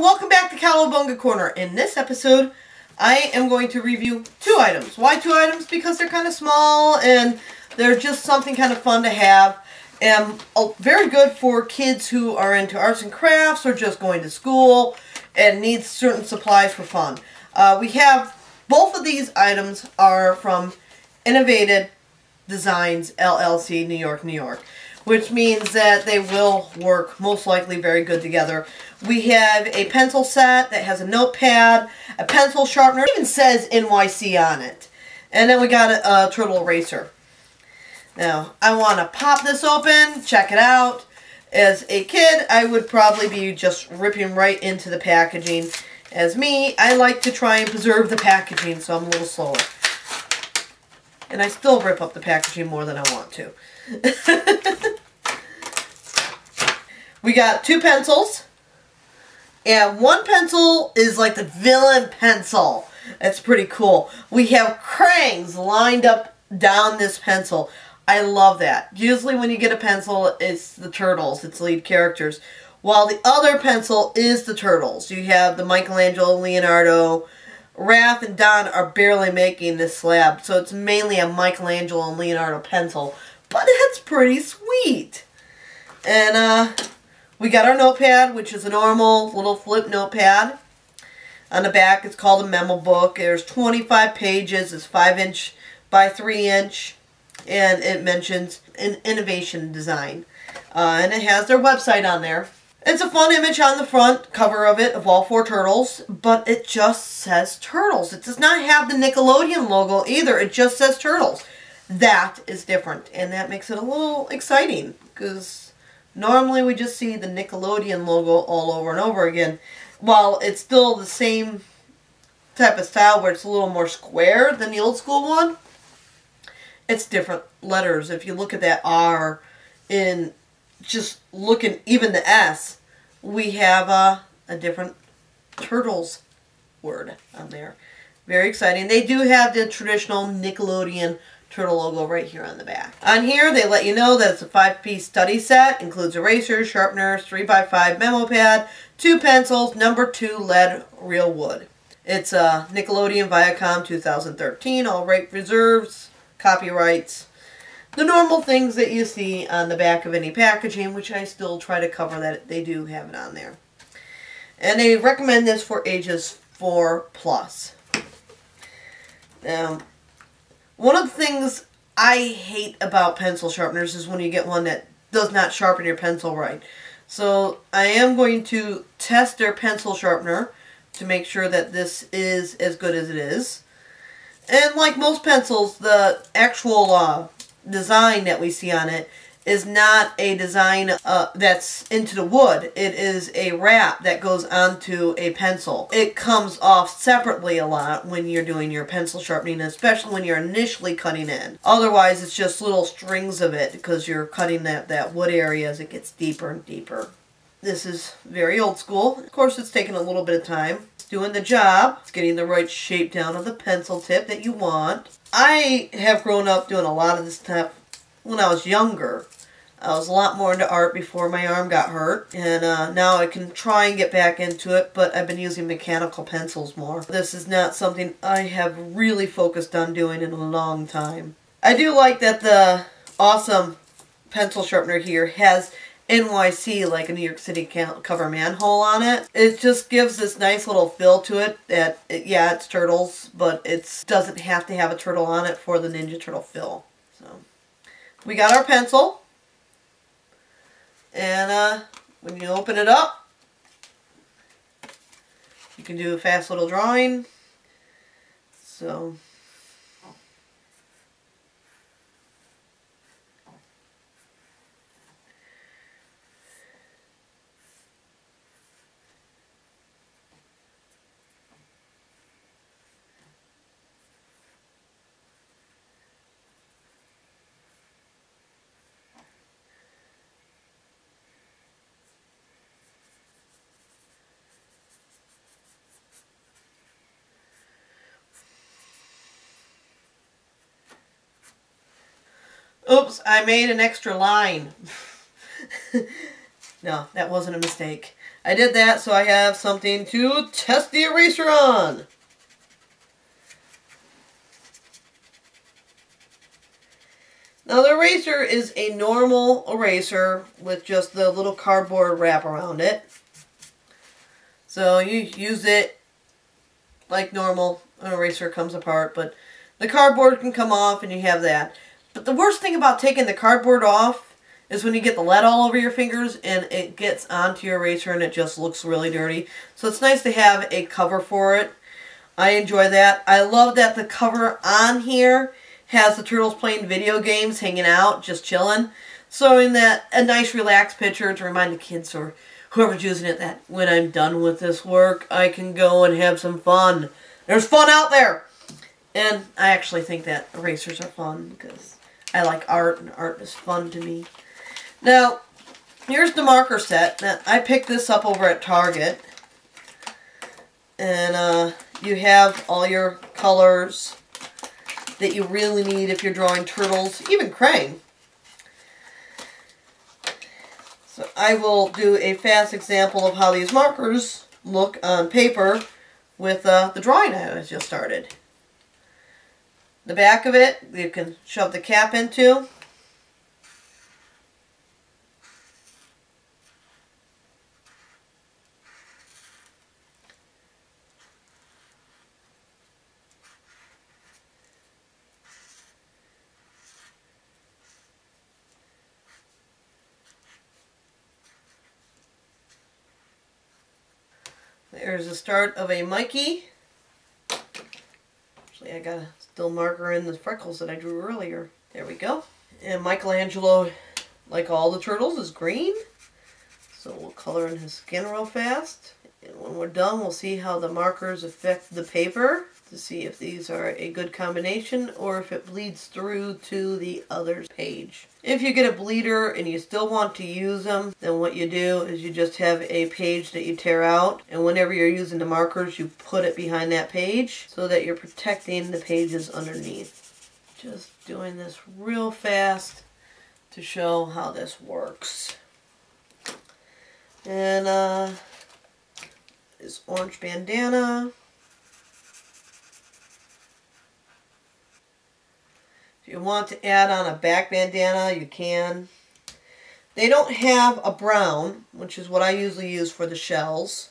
welcome back to Cowabunga Corner. In this episode, I am going to review two items. Why two items? Because they're kind of small and they're just something kind of fun to have. And very good for kids who are into arts and crafts or just going to school and need certain supplies for fun. We have both of these items are from Innovative Designs LLC, New York, New York, which means that they will work most likely very good together. We have a pencil set that has a notepad, a pencil sharpener, it even says NYC on it. And then we got a turtle eraser. Now, I want to pop this open, check it out. As a kid, I would probably be just ripping right into the packaging. As me, I like to try and preserve the packaging, so I'm a little slower. And I still rip up the packaging more than I want to. We got two pencils. And one pencil is like the villain pencil. That's pretty cool. We have crayons lined up down this pencil. I love that. Usually when you get a pencil, it's the turtles. It's lead characters. While the other pencil is the turtles. You have the Michelangelo, Leonardo. Raph and Don are barely making this slab. So it's mainly a Michelangelo and Leonardo pencil. But it's pretty sweet. And we got our notepad, which is a normal little flip notepad. On the back, it's called a memo book. There's 25 pages. It's 5" by 3". And it mentions an innovation design. And it has their website on there. It's a fun image on the front cover of it of all four turtles. But it just says turtles. It does not have the Nickelodeon logo either. It just says turtles. That is different. And that makes it a little exciting. Because normally we just see the Nickelodeon logo all over and over again. While it's still the same type of style where it's a little more square than the old school one. It's different letters. If you look at that R in just looking, even the S, we have a different turtles word on there. Very exciting. They do have the traditional Nickelodeon turtle logo right here on the back. On here, they let you know that it's a 5-piece study set. Includes erasers, sharpeners, 3x5 memo pad, 2 pencils, number 2 lead real wood. It's Nickelodeon Viacom 2013. All right reserves, copyrights, the normal things that you see on the back of any packaging, which I still try to cover that they do have it on there. And they recommend this for ages 4+. Now, one of the things I hate about pencil sharpeners is when you get one that does not sharpen your pencil right. So I am going to test their pencil sharpener to make sure that this is as good as it is. And like most pencils, the actual design that we see on it is not a design that's into the wood. It is a wrap that goes onto a pencil. It comes off separately a lot when you're doing your pencil sharpening, especially when you're initially cutting in. Otherwise, it's just little strings of it because you're cutting that wood area as it gets deeper and deeper. This is very old school. Of course, it's taking a little bit of time. It's doing the job. It's getting the right shape down of the pencil tip that you want. I have grown up doing a lot of this stuff when I was younger. I was a lot more into art before my arm got hurt, and now I can try and get back into it, but I've been using mechanical pencils more. This is not something I have really focused on doing in a long time. I do like that the awesome pencil sharpener here has NYC, like a New York City cover manhole on it. It just gives this nice little feel to it that, yeah, it's turtles, but it doesn't have to have a turtle on it for the Ninja Turtle fill. So, we got our pencil. And when you open it up, you can do a fast little drawing. So, oops, I made an extra line. No, that wasn't a mistake. I did that so I have something to test the eraser on. Now the eraser is a normal eraser with just the little cardboard wrap around it. So you use it like normal. An eraser comes apart, but the cardboard can come off and you have that. But the worst thing about taking the cardboard off is when you get the lead all over your fingers and it gets onto your eraser and it just looks really dirty. So it's nice to have a cover for it. I enjoy that. I love that the cover on here has the turtles playing video games, hanging out, just chilling. So in that, a nice relaxed picture to remind the kids or whoever's using it that when I'm done with this work, I can go and have some fun. There's fun out there! And I actually think that erasers are fun because I like art and art is fun to me. Now, here's the marker set. Now, I picked this up over at Target. And you have all your colors that you really need if you're drawing turtles, even Krang. So I will do a fast example of how these markers look on paper with the drawing I just started. The back of it, you can shove the cap into. There's the start of a Mikey. Actually, I got a still marker in the freckles that I drew earlier. There we go. And Michelangelo, like all the turtles, is green. So we'll color in his skin real fast. And when we're done, we'll see how the markers affect the paper to see if these are a good combination or if it bleeds through to the other page. If you get a bleeder and you still want to use them, then what you do is you just have a page that you tear out, and whenever you're using the markers, you put it behind that page so that you're protecting the pages underneath. Just doing this real fast to show how this works. And this orange bandana. If you want to add on a back bandana, you can. They don't have a brown, which is what I usually use for the shells.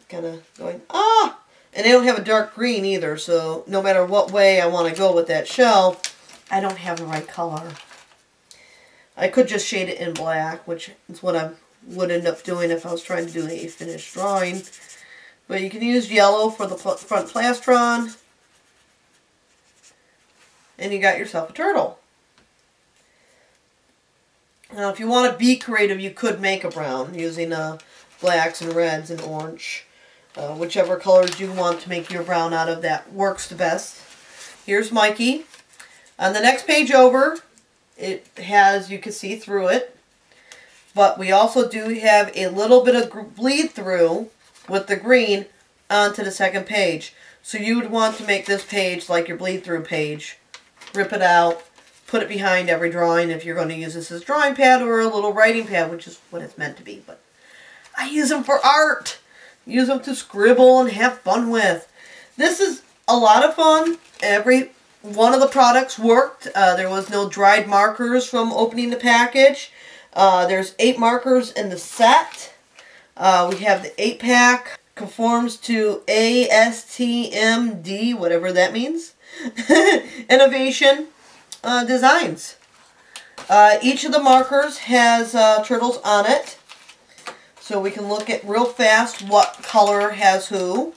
Kind of going, ah! And they don't have a dark green either, so no matter what way I want to go with that shell, I don't have the right color. I could just shade it in black, which is what I would end up doing if I was trying to do a finished drawing. But you can use yellow for the front plastron. And you got yourself a turtle. Now, if you want to be creative, you could make a brown using blacks and reds and orange. Whichever colors you want to make your brown out of, that works the best. Here's Mikey. On the next page over, it has, you can see through it. But we also do have a little bit of bleed through with the green onto the second page. So you would want to make this page like your bleed through page. Rip it out, put it behind every drawing if you're going to use this as a drawing pad or a little writing pad, which is what it's meant to be. But I use them for art. Use them to scribble and have fun with. This is a lot of fun. Every one of the products worked. There was no dried markers from opening the package. There's 8 markers in the set. We have the 8-pack. Conforms to ASTMD, whatever that means. Innovation Designs. Each of the markers has turtles on it. So we can look at real fast what color has who.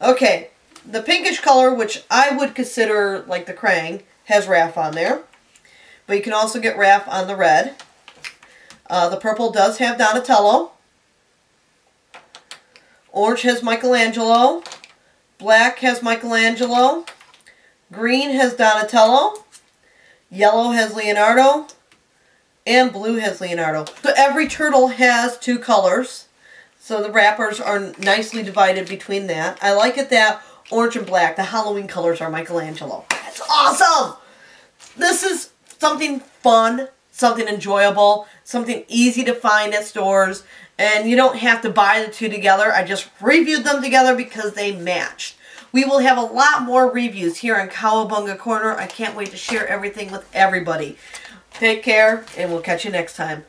Okay, the pinkish color, which I would consider like the Krang, has Raph on there. But you can also get Raph on the red. The purple does have Donatello. Orange has Michelangelo. Black has Michelangelo. Green has Donatello. Yellow has Leonardo. And blue has Leonardo. So every turtle has 2 colors. So the wrappers are nicely divided between that. I like it that orange and black, the Halloween colors, are Michelangelo. That's awesome! This is something fun, something enjoyable, something easy to find at stores, and you don't have to buy the two together. I just reviewed them together because they matched. We will have a lot more reviews here on Cowabunga Corner. I can't wait to share everything with everybody. Take care, and we'll catch you next time.